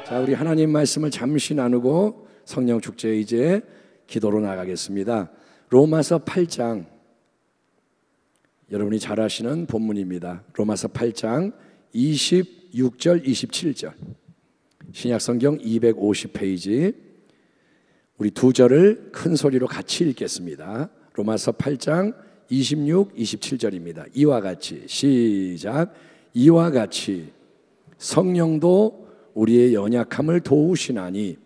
자, 우리 하나님 말씀을 잠시 나누고 성령 축제에 이제 기도로 나가겠습니다. 로마서 8장, 여러분이 잘 아시는 본문입니다. 로마서 8장 26절 27절, 신약성경 250페이지, 우리 두 절을 큰 소리로 같이 읽겠습니다. 로마서 8장 26, 27절입니다. 이와 같이, 시작. 이와 같이 성령도 우리의 연약함을 도우시나니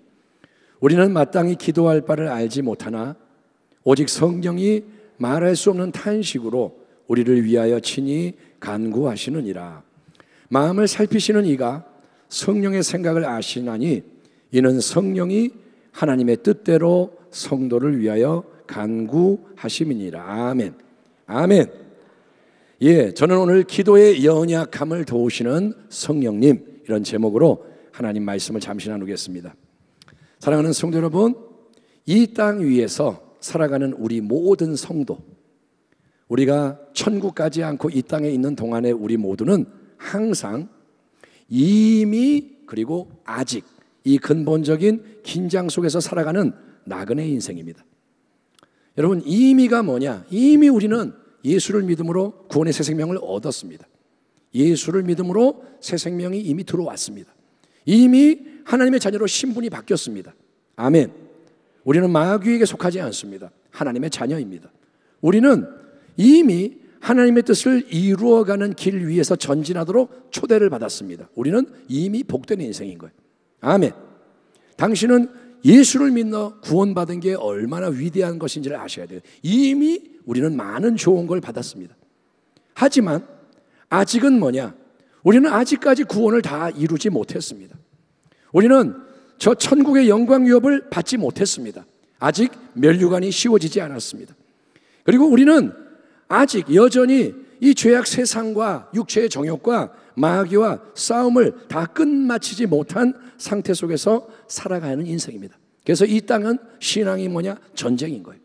우리는 마땅히 기도할 바를 알지 못하나 오직 성령이 말할 수 없는 탄식으로 우리를 위하여 친히 간구하시느니라. 마음을 살피시는 이가 성령의 생각을 아시나니 이는 성령이 하나님의 뜻대로 성도를 위하여 간구하심이니라. 아멘. 아멘. 예, 저는 오늘 기도의 연약함을 도우시는 성령님, 이런 제목으로 하나님 말씀을 잠시 나누겠습니다. 사랑하는 성도 여러분, 이 땅 위에서 살아가는 우리 모든 성도, 우리가 천국 가지 않고 이 땅에 있는 동안에 우리 모두는 항상 이미 그리고 아직 이 근본적인 긴장 속에서 살아가는 나그네 인생입니다. 여러분, 이미가 뭐냐? 이미 우리는 예수를 믿음으로 구원의 새 생명을 얻었습니다. 예수를 믿음으로 새 생명이 이미 들어왔습니다. 이미 하나님의 자녀로 신분이 바뀌었습니다. 아멘. 우리는 마귀에게 속하지 않습니다. 하나님의 자녀입니다. 우리는 이미 하나님의 뜻을 이루어가는 길 위에서 전진하도록 초대를 받았습니다. 우리는 이미 복된 인생인 거예요. 아멘. 당신은 예수를 믿어 구원받은 게 얼마나 위대한 것인지를 아셔야 돼요. 이미 우리는 많은 좋은 걸 받았습니다. 하지만 아직은 뭐냐? 우리는 아직까지 구원을 다 이루지 못했습니다. 우리는 저 천국의 영광 유업을 받지 못했습니다. 아직 면류관이 씌워지지 않았습니다. 그리고 우리는 아직 여전히 이 죄악 세상과 육체의 정욕과 마귀와 싸움을 다 끝마치지 못한 상태 속에서 살아가는 인생입니다. 그래서 이 땅은 신앙이 뭐냐? 전쟁인 거예요.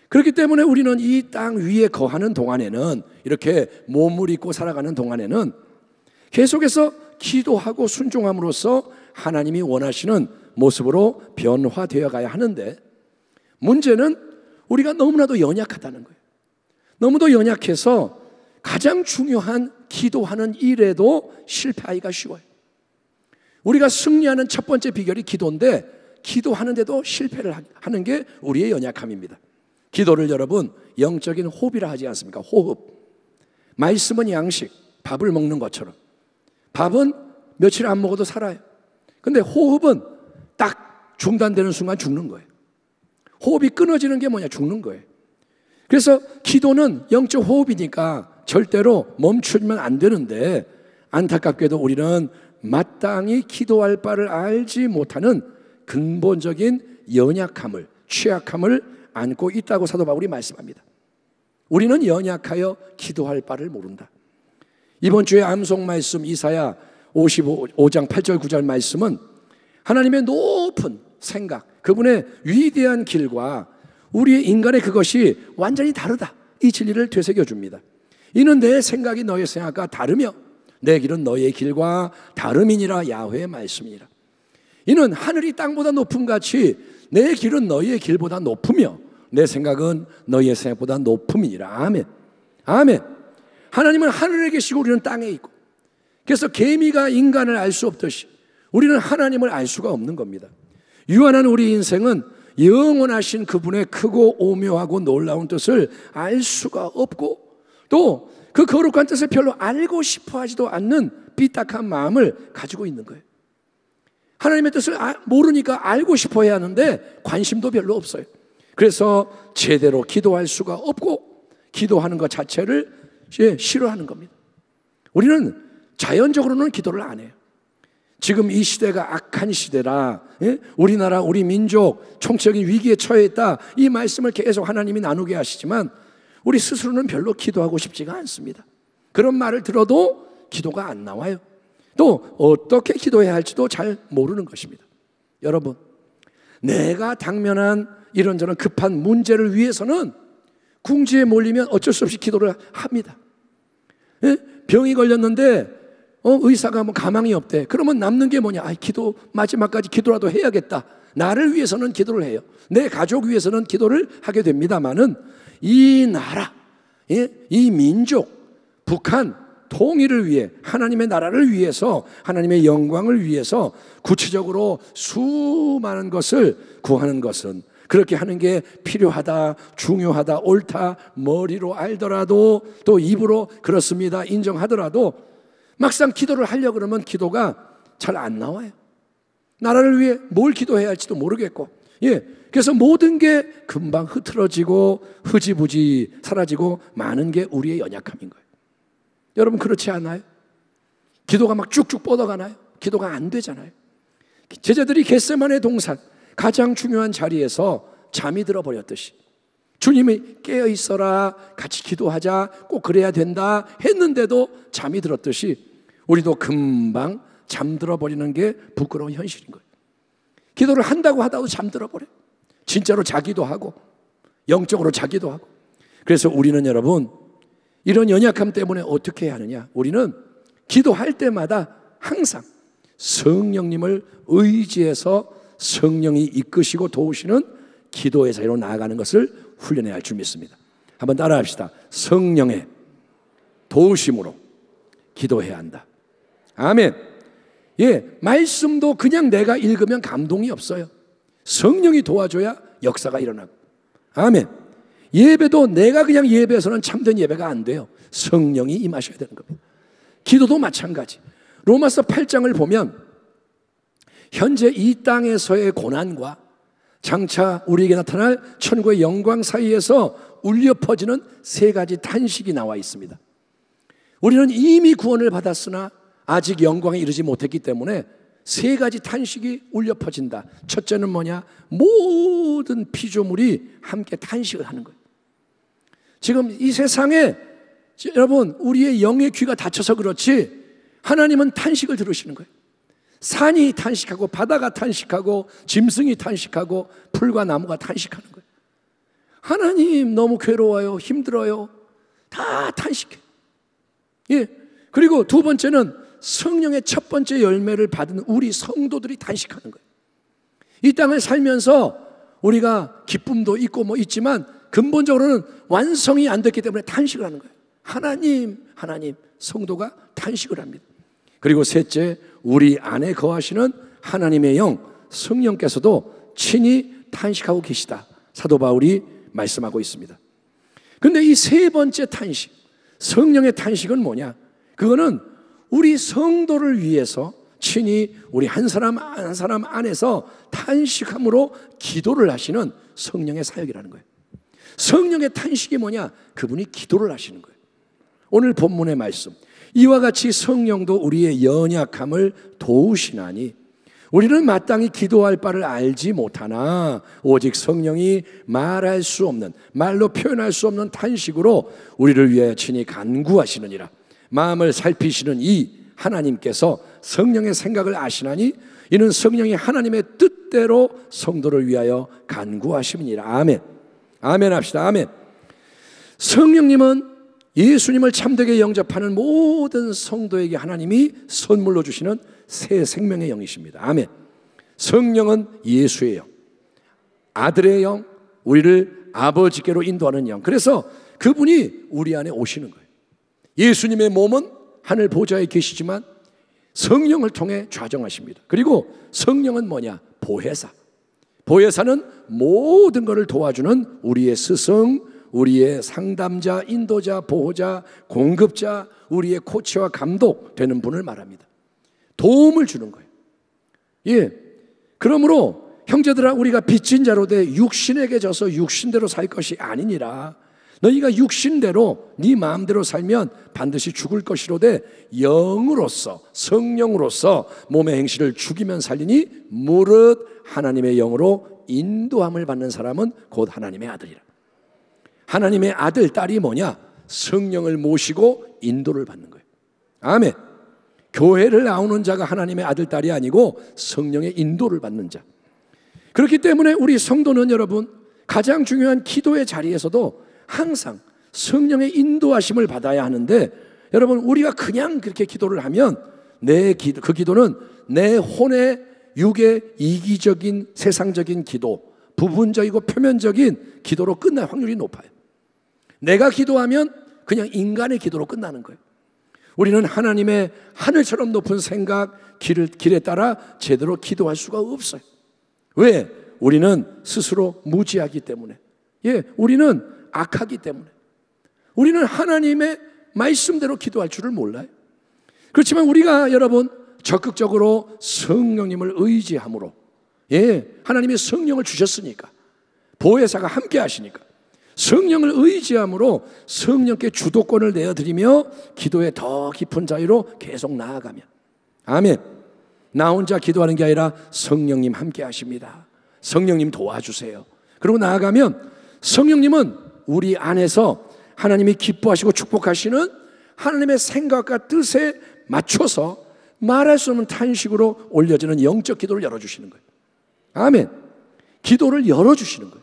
그렇기 때문에 우리는 이 땅 위에 거하는 동안에는, 이렇게 몸을 입고 살아가는 동안에는 계속해서 기도하고 순종함으로써 하나님이 원하시는 모습으로 변화되어 가야 하는데, 문제는 우리가 너무나도 연약하다는 거예요. 너무도 연약해서 가장 중요한 기도하는 일에도 실패하기가 쉬워요. 우리가 승리하는 첫 번째 비결이 기도인데, 기도하는데도 실패를 하는 게 우리의 연약함입니다. 기도를 여러분 영적인 호흡이라 하지 않습니까? 호흡. 말씀은 양식, 밥을 먹는 것처럼. 밥은 며칠 안 먹어도 살아요. 근데 호흡은 딱 중단되는 순간 죽는 거예요. 호흡이 끊어지는 게 뭐냐? 죽는 거예요. 그래서 기도는 영적 호흡이니까 절대로 멈추면 안 되는데, 안타깝게도 우리는 마땅히 기도할 바를 알지 못하는 근본적인 연약함을, 취약함을 안고 있다고 사도 바울이 말씀합니다. 우리는 연약하여 기도할 바를 모른다. 이번 주에 암송 말씀 이사야 55장 8절 9절 말씀은 하나님의 높은 생각, 그분의 위대한 길과 우리의 인간의 그것이 완전히 다르다, 이 진리를 되새겨줍니다. 이는 내 생각이 너의 생각과 다르며 내 길은 너의 길과 다름이니라. 야훼의 말씀이니라. 이는 하늘이 땅보다 높음 같이 내 길은 너희의 길보다 높으며 내 생각은 너희의 생각보다 높음이니라. 아멘. 아멘. 하나님은 하늘에 계시고 우리는 땅에 있고, 그래서 개미가 인간을 알 수 없듯이 우리는 하나님을 알 수가 없는 겁니다. 유한한 우리 인생은 영원하신 그분의 크고 오묘하고 놀라운 뜻을 알 수가 없고, 또 그 거룩한 뜻을 별로 알고 싶어 하지도 않는 삐딱한 마음을 가지고 있는 거예요. 하나님의 뜻을 모르니까 알고 싶어 해야 하는데 관심도 별로 없어요. 그래서 제대로 기도할 수가 없고 기도하는 것 자체를 싫어하는 겁니다. 우리는 자연적으로는 기도를 안 해요. 지금 이 시대가 악한 시대라, 우리나라 우리 민족 총체적인 위기에 처해 있다, 이 말씀을 계속 하나님이 나누게 하시지만 우리 스스로는 별로 기도하고 싶지가 않습니다. 그런 말을 들어도 기도가 안 나와요. 또 어떻게 기도해야 할지도 잘 모르는 것입니다. 여러분, 내가 당면한 이런저런 급한 문제를 위해서는 궁지에 몰리면 어쩔 수 없이 기도를 합니다. 병이 걸렸는데 의사가 뭐 가망이 없대. 그러면 남는 게 뭐냐? 기도, 마지막까지 기도라도 해야겠다. 나를 위해서는 기도를 해요. 내 가족 위해서는 기도를 하게 됩니다만은 이 나라, 이 민족, 북한 통일을 위해, 하나님의 나라를 위해서, 하나님의 영광을 위해서 구체적으로 수많은 것을 구하는 것은, 그렇게 하는 게 필요하다, 중요하다, 옳다, 머리로 알더라도, 또 입으로 그렇습니다 인정하더라도 막상 기도를 하려고 그러면 기도가 잘 안 나와요. 나라를 위해 뭘 기도해야 할지도 모르겠고, 그래서 모든 게 금방 흐트러지고 흐지부지 사라지고 마는 게 우리의 연약함인 거예요. 여러분 그렇지 않아요? 기도가 막 쭉쭉 뻗어가나요? 기도가 안 되잖아요. 제자들이 겟세마네 동산 가장 중요한 자리에서 잠이 들어버렸듯이, 주님이 깨어 있어라, 같이 기도하자, 꼭 그래야 된다 했는데도 잠이 들었듯이 우리도 금방 잠들어 버리는 게 부끄러운 현실인 거예요. 기도를 한다고 하다도 잠들어 버려요. 진짜로 자기도 하고 영적으로 자기도 하고. 그래서 우리는 여러분 이런 연약함 때문에 어떻게 해야 하느냐? 우리는 기도할 때마다 항상 성령님을 의지해서 성령이 이끄시고 도우시는 기도의 자리로 나아가는 것을 훈련해야 할 줄 믿습니다. 한번 따라합시다. 성령의 도우심으로 기도해야 한다. 아멘. 말씀도 그냥 내가 읽으면 감동이 없어요. 성령이 도와줘야 역사가 일어나고. 아멘. 예배도 내가 그냥 예배해서는 참된 예배가 안 돼요. 성령이 임하셔야 되는 겁니다. 기도도 마찬가지. 로마서 8장을 보면 현재 이 땅에서의 고난과 장차 우리에게 나타날 천국의 영광 사이에서 울려 퍼지는 세 가지 탄식이 나와 있습니다. 우리는 이미 구원을 받았으나 아직 영광에 이르지 못했기 때문에 세 가지 탄식이 울려 퍼진다. 첫째는 뭐냐? 모든 피조물이 함께 탄식을 하는 거예요. 지금 이 세상에 여러분 우리의 영의 귀가 닫혀서 그렇지 하나님은 탄식을 들으시는 거예요. 산이 탄식하고 바다가 탄식하고 짐승이 탄식하고 풀과 나무가 탄식하는 거예요. 하나님 너무 괴로워요, 힘들어요, 다 탄식해. 그리고 두 번째는 성령의 첫 번째 열매를 받은 우리 성도들이 탄식하는 거예요. 이 땅을 살면서 우리가 기쁨도 있고 뭐 있지만 근본적으로는 완성이 안 됐기 때문에 탄식을 하는 거예요. 하나님 성도가 탄식을 합니다. 그리고 셋째, 우리 안에 거하시는 하나님의 영 성령께서도 친히 탄식하고 계시다. 사도 바울이 말씀하고 있습니다. 그런데 이 세 번째 탄식, 성령의 탄식은 뭐냐? 그거는 우리 성도를 위해서 친히 우리 한 사람 한 사람 안에서 탄식함으로 기도를 하시는 성령의 사역이라는 거예요. 성령의 탄식이 뭐냐? 그분이 기도를 하시는 거예요. 오늘 본문의 말씀, 이와 같이 성령도 우리의 연약함을 도우시나니 우리는 마땅히 기도할 바를 알지 못하나 오직 성령이 말할 수 없는, 말로 표현할 수 없는 탄식으로 우리를 위하여 친히 간구하시느니라. 마음을 살피시는 이 하나님께서 성령의 생각을 아시나니 이는 성령이 하나님의 뜻대로 성도를 위하여 간구하심이니라. 아멘. 아멘 합시다. 아멘. 성령님은 예수님을 참되게 영접하는 모든 성도에게 하나님이 선물로 주시는 새 생명의 영이십니다. 아멘. 성령은 예수의 영, 아들의 영, 우리를 아버지께로 인도하는 영. 그래서 그분이 우리 안에 오시는 거예요. 예수님의 몸은 하늘 보좌에 계시지만 성령을 통해 좌정하십니다. 그리고 성령은 뭐냐? 보혜사. 보혜사는 모든 것을 도와주는 우리의 스승, 우리의 상담자, 인도자, 보호자, 공급자, 우리의 코치와 감독 되는 분을 말합니다. 도움을 주는 거예요. 그러므로 형제들아, 우리가 빚진 자로 돼 육신에게 져서 육신대로 살 것이 아니니라. 너희가 육신대로 네 마음대로 살면 반드시 죽을 것이로되 영으로서, 성령으로서 몸의 행실을 죽이면 살리니 무릇 하나님의 영으로 인도함을 받는 사람은 곧 하나님의 아들이라. 하나님의 아들, 딸이 뭐냐? 성령을 모시고 인도를 받는 거예요. 아멘. 교회를 나오는 자가 하나님의 아들, 딸이 아니고 성령의 인도를 받는 자. 그렇기 때문에 우리 성도는 여러분 가장 중요한 기도의 자리에서도 항상 성령의 인도하심을 받아야 하는데, 여러분 우리가 그냥 그렇게 기도를 하면 그 기도는 내 혼의 육의 이기적인 세상적인 기도, 부분적이고 표면적인 기도로 끝날 확률이 높아요. 내가 기도하면 그냥 인간의 기도로 끝나는 거예요. 우리는 하나님의 하늘처럼 높은 생각, 길에 따라 제대로 기도할 수가 없어요. 왜? 우리는 스스로 무지하기 때문에, 우리는 악하기 때문에, 우리는 하나님의 말씀대로 기도할 줄을 몰라요. 그렇지만 우리가 여러분 적극적으로 성령님을 의지함으로, 하나님의 성령을 주셨으니까, 보혜사가 함께 하시니까 성령을 의지함으로 성령께 주도권을 내어드리며 기도의 더 깊은 자리로 계속 나아가면, 아멘. 나 혼자 기도하는 게 아니라 성령님 함께 하십니다. 성령님 도와주세요. 그리고 나아가면 성령님은 우리 안에서 하나님이 기뻐하시고 축복하시는 하나님의 생각과 뜻에 맞춰서 말할 수 없는 탄식으로 올려지는 영적 기도를 열어주시는 거예요. 아멘. 기도를 열어주시는 거예요.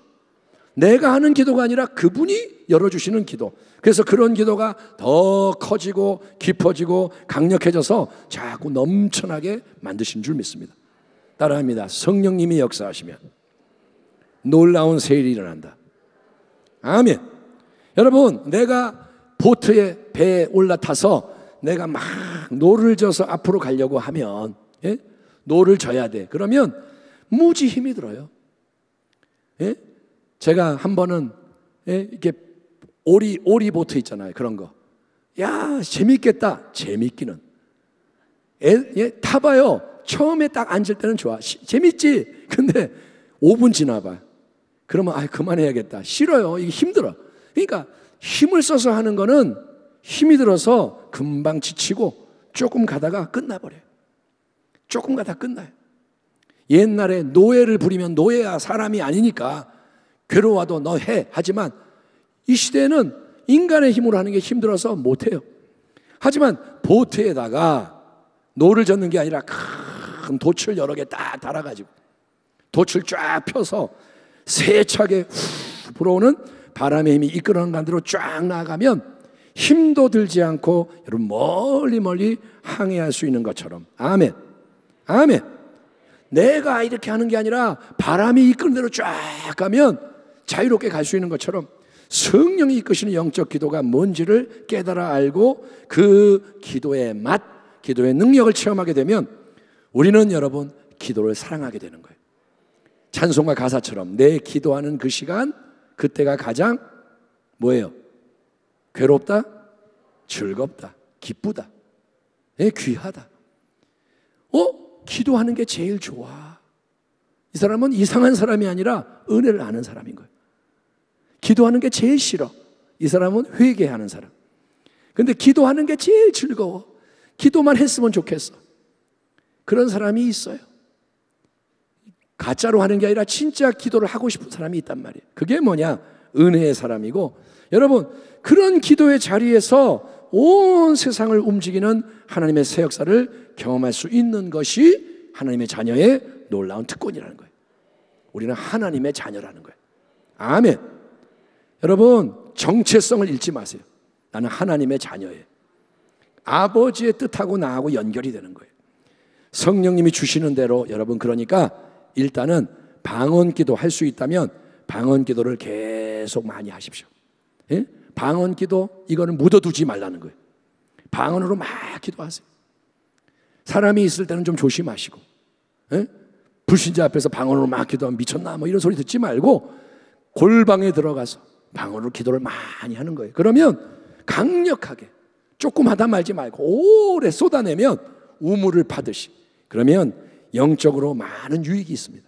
내가 하는 기도가 아니라 그분이 열어주시는 기도. 그래서 그런 기도가 더 커지고 깊어지고 강력해져서 자꾸 넘쳐나게 만드신 줄 믿습니다. 따라합니다. 성령님이 역사하시면 놀라운 새 일이 일어난다. 아멘. 여러분, 내가 보트에 배에 올라타서 내가 막 노를 져서 앞으로 가려고 하면, 노를 져야 돼. 그러면 무지 힘이 들어요. 제가 한 번은 이렇게 오리 보트 있잖아요. 그런 거. 야, 재밌겠다. 재밌기는. 타봐요. 처음에 딱 앉을 때는 좋아. 재밌지? 근데 5분 지나봐요. 그러면 그만해야겠다. 싫어요. 이게 힘들어. 그러니까 힘을 써서 하는 거는 힘이 들어서 금방 지치고 조금 가다가 끝나버려요. 조금 가다 끝나요. 옛날에 노예를 부리면 노예야 사람이 아니니까 괴로워도 너 해. 하지만 이 시대에는 인간의 힘으로 하는 게 힘들어서 못해요. 하지만 보트에다가 노를 젓는 게 아니라 큰 돛을 여러 개 딱 달아가지고 돛을 쫙 펴서 세차게 후 불어오는 바람의 힘이 이끌어가는 간대로 쫙 나가면 힘도 들지 않고 여러분 멀리 항해할 수 있는 것처럼. 아멘. 아멘. 내가 이렇게 하는 게 아니라 바람이 이끄는 대로 쫙 가면 자유롭게 갈 수 있는 것처럼 성령이 이끄시는 영적 기도가 뭔지를 깨달아 알고 그 기도의 맛, 기도의 능력을 체험하게 되면 우리는 여러분 기도를 사랑하게 되는 거예요. 찬송가 가사처럼 내 기도하는 그 시간, 그때가 가장 뭐예요? 괴롭다? 즐겁다? 기쁘다? 귀하다? 기도하는 게 제일 좋아. 이 사람은 이상한 사람이 아니라 은혜를 아는 사람인 거예요. 기도하는 게 제일 싫어. 이 사람은 회개하는 사람. 근데 기도하는 게 제일 즐거워. 기도만 했으면 좋겠어. 그런 사람이 있어요. 가짜로 하는 게 아니라 진짜 기도를 하고 싶은 사람이 있단 말이에요. 그게 뭐냐? 은혜의 사람이고, 여러분 그런 기도의 자리에서 온 세상을 움직이는 하나님의 새 역사를 경험할 수 있는 것이 하나님의 자녀의 놀라운 특권이라는 거예요. 우리는 하나님의 자녀라는 거예요. 아멘. 여러분 정체성을 잃지 마세요. 나는 하나님의 자녀예요. 아버지의 뜻하고 나하고 연결이 되는 거예요. 성령님이 주시는 대로 여러분, 그러니까 일단은 방언기도 할 수 있다면 방언기도를 계속 많이 하십시오. 방언기도 이거는 묻어두지 말라는 거예요. 방언으로 막 기도하세요. 사람이 있을 때는 좀 조심하시고, 불신자 앞에서 방언으로 막 기도하면 미쳤나 뭐 이런 소리 듣지 말고 골방에 들어가서 방언으로 기도를 많이 하는 거예요. 그러면 강력하게 조금 하다 말지 말고 오래 쏟아내면 우물을 파듯이, 그러면 영적으로 많은 유익이 있습니다.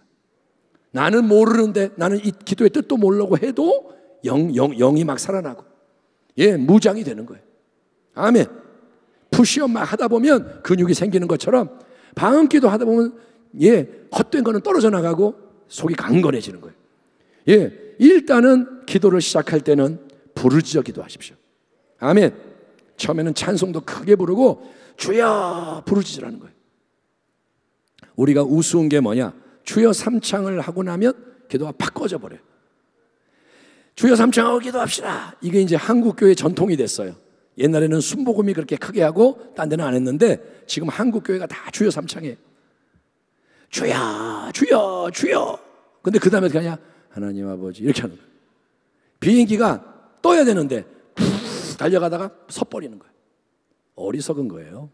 나는 모르는데, 나는 이 기도의 뜻도 모르려고 해도 영이 막 살아나고 무장이 되는 거예요. 아멘. 푸시업 막 하다 보면 근육이 생기는 것처럼 방언기도 하다 보면 헛된 거는 떨어져 나가고 속이 강건해지는 거예요. 일단은 기도를 시작할 때는 부르짖어 기도하십시오. 아멘. 처음에는 찬송도 크게 부르고 주여 부르짖으라는 거예요. 우리가 우스운 게 뭐냐? 주여 삼창을 하고 나면 기도가 팍 꺼져버려요. 주여 삼창하고 기도합시다. 이게 이제 한국교회 전통이 됐어요. 옛날에는 순복음이 그렇게 크게 하고 딴 데는 안 했는데 지금 한국 교회가 다 주여 삼창이에요. 주여 주여 주여. 근데 그 다음에 그냥 하나님 아버지 이렇게 하는 거예요. 비행기가 떠야 되는데 푹 달려가다가 섰버리는 거예요. 어리석은 거예요.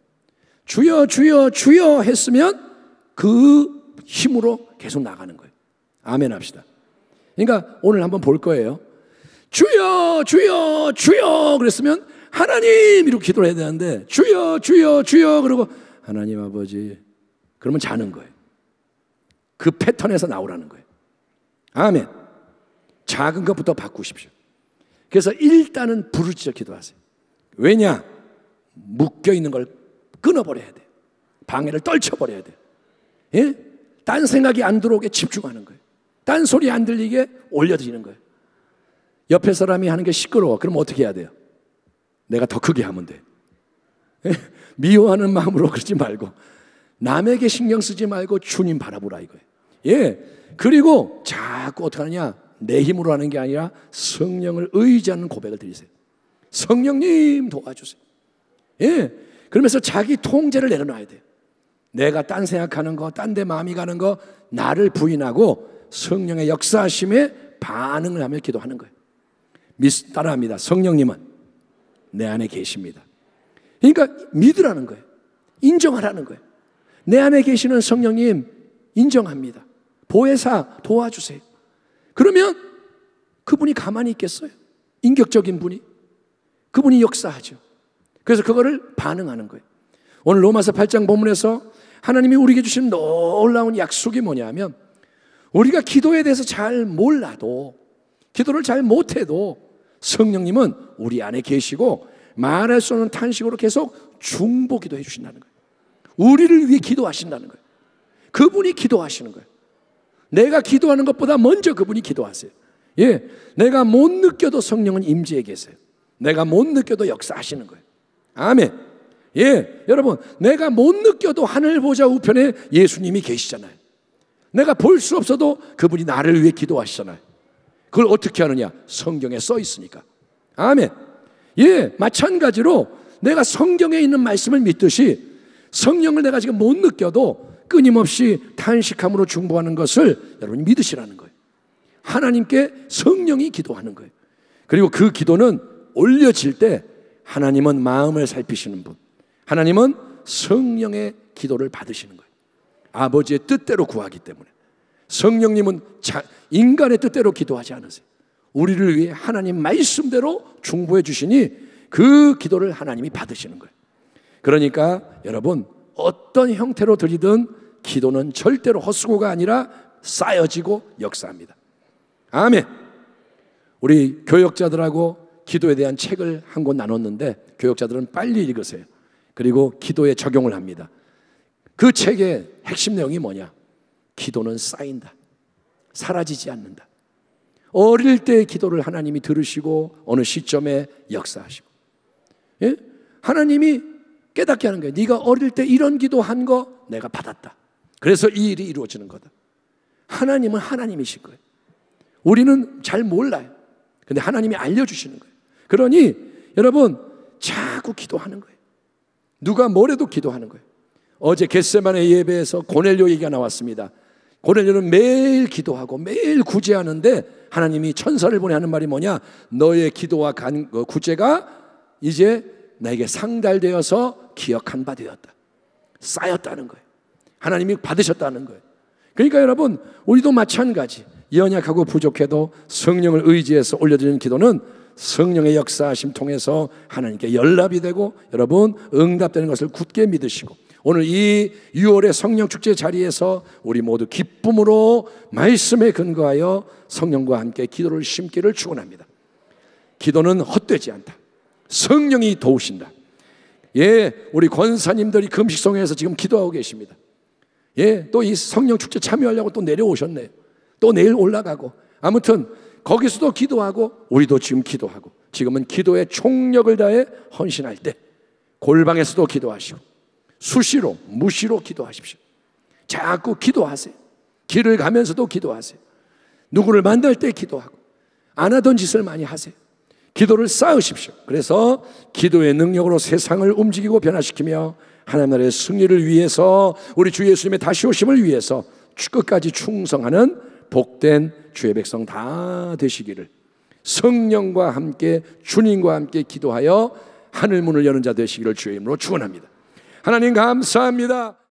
주여 주여 주여 했으면 그 힘으로 계속 나가는 거예요. 아멘 합시다. 그러니까 오늘 한번 볼 거예요. 주여 주여 주여 그랬으면 하나님 이렇게 기도를 해야 되는데 주여 주여 주여 그러고 하나님 아버지 그러면 자는 거예요. 그 패턴에서 나오라는 거예요. 아멘. 작은 것부터 바꾸십시오. 그래서 일단은 부르짖어 기도하세요. 왜냐? 묶여있는 걸 끊어버려야 돼요. 방해를 떨쳐버려야 돼요. 예? 딴 생각이 안 들어오게 집중하는 거예요. 딴 소리 안 들리게 올려드리는 거예요. 옆에 사람이 하는 게 시끄러워. 그럼 어떻게 해야 돼요? 내가 더 크게 하면 돼. 예? 미워하는 마음으로 그러지 말고 남에게 신경 쓰지 말고 주님 바라보라 이거예요. 예. 그리고 자꾸 어떻게 하느냐? 내 힘으로 하는 게 아니라 성령을 의지하는 고백을 드리세요. 성령님 도와주세요. 예. 그러면서 자기 통제를 내려놔야 돼요. 내가 딴 생각하는 거, 딴 데 마음이 가는 거 나를 부인하고 성령의 역사하심에 반응을 하며 기도하는 거예요. 따라합니다. 성령님은 내 안에 계십니다. 그러니까 믿으라는 거예요. 인정하라는 거예요. 내 안에 계시는 성령님 인정합니다. 보혜사 도와주세요. 그러면 그분이 가만히 있겠어요? 인격적인 분이. 그분이 역사하죠. 그래서 그거를 반응하는 거예요. 오늘 로마서 8장 본문에서 하나님이 우리에게 주신 놀라운 약속이 뭐냐면 우리가 기도에 대해서 잘 몰라도 기도를 잘 못해도 성령님은 우리 안에 계시고 말할 수 없는 탄식으로 계속 중보기도 해주신다는 거예요. 우리를 위해 기도하신다는 거예요. 그분이 기도하시는 거예요. 내가 기도하는 것보다 먼저 그분이 기도하세요. 예, 내가 못 느껴도 성령은 임재해 계세요. 내가 못 느껴도 역사하시는 거예요. 아멘. 예, 여러분 내가 못 느껴도 하늘 보좌 우편에 예수님이 계시잖아요. 내가 볼 수 없어도 그분이 나를 위해 기도하시잖아요. 그걸 어떻게 하느냐? 성경에 써 있으니까. 아멘. 예, 마찬가지로 내가 성경에 있는 말씀을 믿듯이 성령을 내가 지금 못 느껴도 끊임없이 탄식함으로 중보하는 것을 여러분이 믿으시라는 거예요. 하나님께 성령이 기도하는 거예요. 그리고 그 기도는 올려질 때 하나님은 마음을 살피시는 분, 하나님은 성령의 기도를 받으시는 거예요. 아버지의 뜻대로 구하기 때문에. 성령님은 인간의 뜻대로 기도하지 않으세요. 우리를 위해 하나님 말씀대로 중보해 주시니 그 기도를 하나님이 받으시는 거예요. 그러니까 여러분 어떤 형태로 드리든 기도는 절대로 헛수고가 아니라 쌓여지고 역사합니다. 아멘. 우리 교역자들하고 기도에 대한 책을 한 권 나눴는데 교역자들은 빨리 읽으세요. 그리고 기도에 적용을 합니다. 그 책의 핵심 내용이 뭐냐? 기도는 쌓인다. 사라지지 않는다. 어릴 때 기도를 하나님이 들으시고 어느 시점에 역사하시고, 예? 하나님이 깨닫게 하는 거예요. 네가 어릴 때 이런 기도한 거 내가 받았다. 그래서 이 일이 이루어지는 거다. 하나님은 하나님이신 거예요. 우리는 잘 몰라요. 근데 하나님이 알려주시는 거예요. 그러니 여러분 자꾸 기도하는 거예요. 누가 뭐래도 기도하는 거예요. 어제 겟세마네 예배에서 고넬료 얘기가 나왔습니다. 고넬료는 매일 기도하고 매일 구제하는데 하나님이 천사를 보내 하는 말이 뭐냐? 너의 기도와 구제가 이제 나에게 상달되어서 기억한 바 되었다. 쌓였다는 거예요. 하나님이 받으셨다는 거예요. 그러니까 여러분 우리도 마찬가지. 연약하고 부족해도 성령을 의지해서 올려드리는 기도는 성령의 역사하심 통해서 하나님께 연락이 되고 여러분 응답되는 것을 굳게 믿으시고 오늘 이 6월의 성령축제 자리에서 우리 모두 기쁨으로 말씀에 근거하여 성령과 함께 기도를 심기를 축원합니다. 기도는 헛되지 않다. 성령이 도우신다. 예, 우리 권사님들이 금식성회에서 지금 기도하고 계십니다. 예, 또 이 성령축제 참여하려고 또 내려오셨네요. 또 내일 올라가고 아무튼 거기서도 기도하고 우리도 지금 기도하고 지금은 기도의 총력을 다해 헌신할 때 골방에서도 기도하시고 수시로 무시로 기도하십시오. 자꾸 기도하세요. 길을 가면서도 기도하세요. 누구를 만날 때 기도하고 안 하던 짓을 많이 하세요. 기도를 쌓으십시오. 그래서 기도의 능력으로 세상을 움직이고 변화시키며 하나님 나라의 승리를 위해서, 우리 주 예수님의 다시 오심을 위해서 끝까지 충성하는 복된 주의 백성 다 되시기를, 성령과 함께 주님과 함께 기도하여 하늘 문을 여는 자 되시기를 주의 이름으로 축원합니다. 하나님 감사합니다.